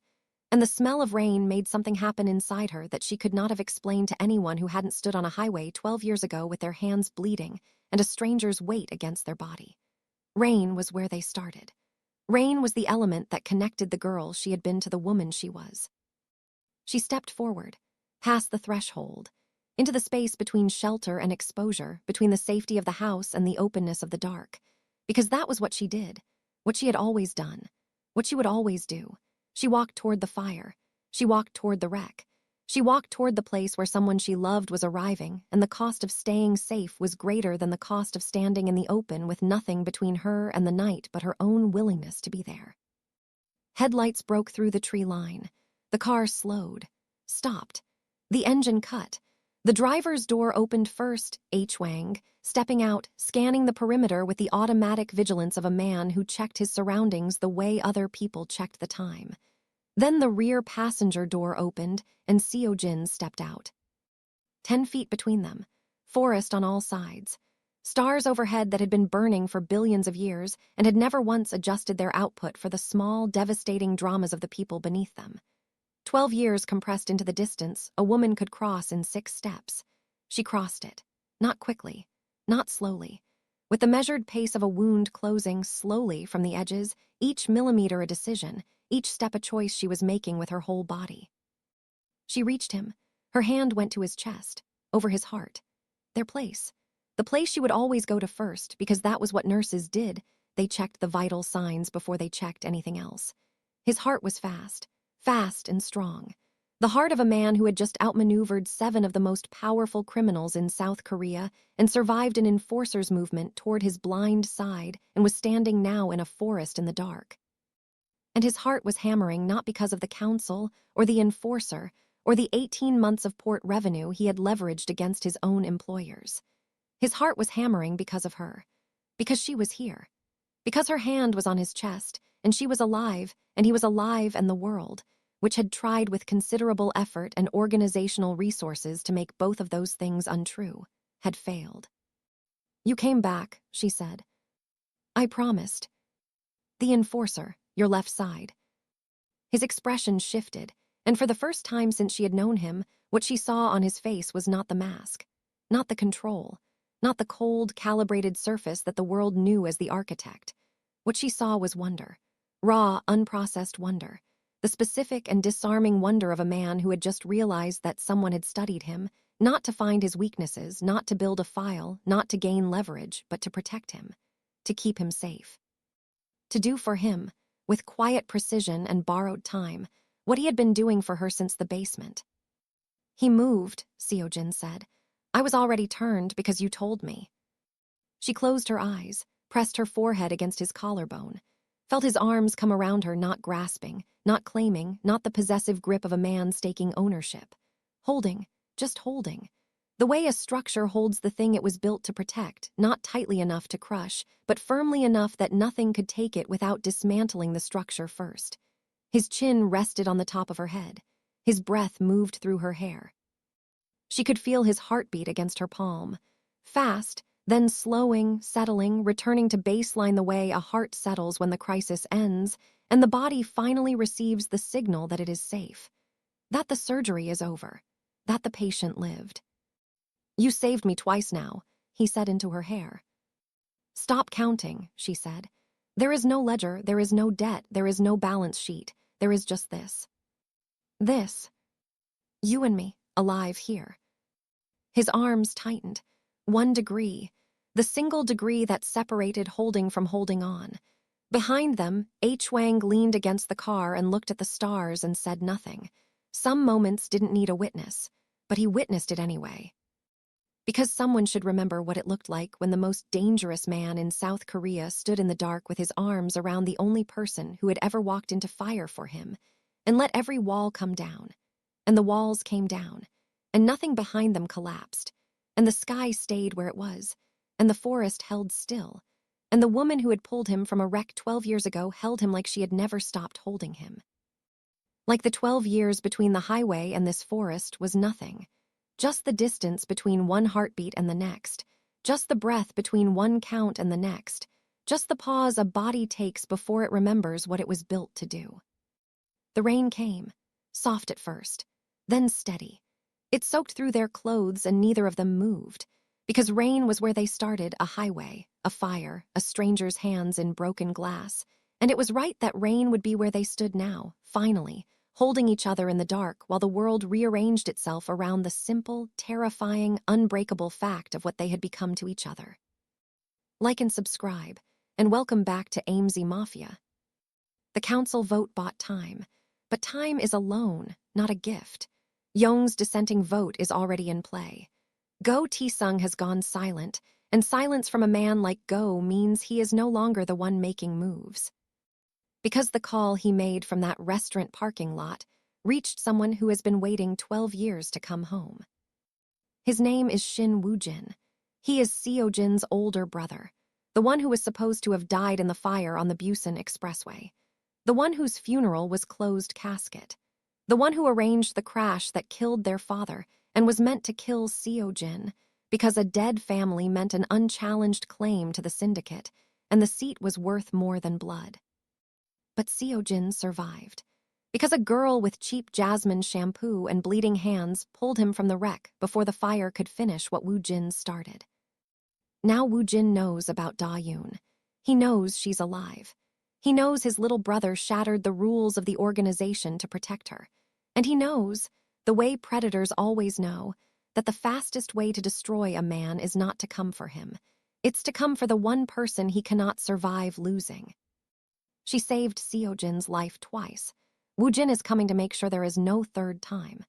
And the smell of rain made something happen inside her that she could not have explained to anyone who hadn't stood on a highway 12 years ago with their hands bleeding and a stranger's weight against their body. Rain was where they started. Rain was the element that connected the girl she had been to the woman she was. She stepped forward, past the threshold, into the space between shelter and exposure, between the safety of the house and the openness of the dark. Because that was what she did, what she had always done, what she would always do. She walked toward the fire. She walked toward the wreck. She walked toward the place where someone she loved was arriving, and the cost of staying safe was greater than the cost of standing in the open with nothing between her and the night but her own willingness to be there. Headlights broke through the tree line. The car slowed, stopped. The engine cut. The driver's door opened first, H. Wang, stepping out, scanning the perimeter with the automatic vigilance of a man who checked his surroundings the way other people checked the time. Then the rear passenger door opened, and Seo-jin stepped out. 10 feet between them, forest on all sides, stars overhead that had been burning for billions of years and had never once adjusted their output for the small, devastating dramas of the people beneath them. 12 years compressed into the distance a woman could cross in 6 steps. She crossed it, not quickly, not slowly, with the measured pace of a wound closing slowly from the edges, each millimeter a decision, each step a choice she was making with her whole body. She reached him. Her hand went to his chest, over his heart. Their place. The place she would always go to first, because that was what nurses did. They checked the vital signs before they checked anything else. His heart was fast and strong. The heart of a man who had just outmaneuvered 7 of the most powerful criminals in South Korea and survived an enforcers movement toward his blind side and was standing now in a forest in the dark. And his heart was hammering not because of the council or the enforcer or the 18 months of port revenue he had leveraged against his own employers. His heart was hammering because of her, because she was here, because her hand was on his chest and she was alive and he was alive, and the world, which had tried with considerable effort and organizational resources to make both of those things untrue, had failed. You came back, she said. I promised. The enforcer, your left side. His expression shifted, and for the first time since she had known him, what she saw on his face was not the mask, not the control, not the cold, calibrated surface that the world knew as the architect. What she saw was wonder, raw, unprocessed wonder, the specific and disarming wonder of a man who had just realized that someone had studied him, not to find his weaknesses, not to build a file, not to gain leverage, but to protect him, to keep him safe. To do for him, with quiet precision and borrowed time, what he had been doing for her since the basement. He moved, Seojin said. I was already turned because you told me. She closed her eyes, pressed her forehead against his collarbone, felt his arms come around her, not grasping, not claiming, not the possessive grip of a man staking ownership. Holding, just holding. The way a structure holds the thing it was built to protect, not tightly enough to crush, but firmly enough that nothing could take it without dismantling the structure first. His chin rested on the top of her head. His breath moved through her hair. She could feel his heartbeat against her palm. Fast, then slowing, settling, returning to baseline the way a heart settles when the crisis ends, and the body finally receives the signal that it is safe. That the surgery is over. That the patient lived. You saved me twice now, he said into her hair. Stop counting, she said. There is no ledger, there is no debt, there is no balance sheet. There is just this. This. You and me, alive here. His arms tightened. 1 degree. The single degree that separated holding from holding on. Behind them, H. Wang leaned against the car and looked at the stars and said nothing. Some moments didn't need a witness, but he witnessed it anyway. Because someone should remember what it looked like when the most dangerous man in South Korea stood in the dark with his arms around the only person who had ever walked into fire for him, and let every wall come down. And the walls came down, and nothing behind them collapsed, and the sky stayed where it was, and the forest held still, and the woman who had pulled him from a wreck 12 years ago held him like she had never stopped holding him. Like the 12 years between the highway and this forest was nothing. Just the distance between one heartbeat and the next, just the breath between one count and the next, just the pause a body takes before it remembers what it was built to do. The rain came, soft at first, then steady. It soaked through their clothes and neither of them moved, because rain was where they started, a highway, a fire, a stranger's hands in broken glass, and it was right that rain would be where they stood now, finally, holding each other in the dark while the world rearranged itself around the simple, terrifying, unbreakable fact of what they had become to each other. Like and subscribe, and welcome back to K-Mafia. The council vote bought time, but time is a loan, not a gift. Yong's dissenting vote is already in play. Go Taesung has gone silent, and silence from a man like Go means he is no longer the one making moves. Because the call he made from that restaurant parking lot reached someone who has been waiting 12 years to come home. His name is Shin Woo-jin. He is Seojin's older brother, the one who was supposed to have died in the fire on the Busan Expressway, the one whose funeral was closed casket, the one who arranged the crash that killed their father and was meant to kill Seojin because a dead family meant an unchallenged claim to the syndicate, and the seat was worth more than blood. But Seojin survived, because a girl with cheap Jasmine shampoo and bleeding hands pulled him from the wreck before the fire could finish what Woo-jin started. Now Woo-jin knows about Da-yoon. He knows she's alive. He knows his little brother shattered the rules of the organization to protect her. And he knows, the way predators always know, that the fastest way to destroy a man is not to come for him. It's to come for the one person he cannot survive losing. She saved Seojin's life twice. Woo-jin is coming to make sure there is no third time.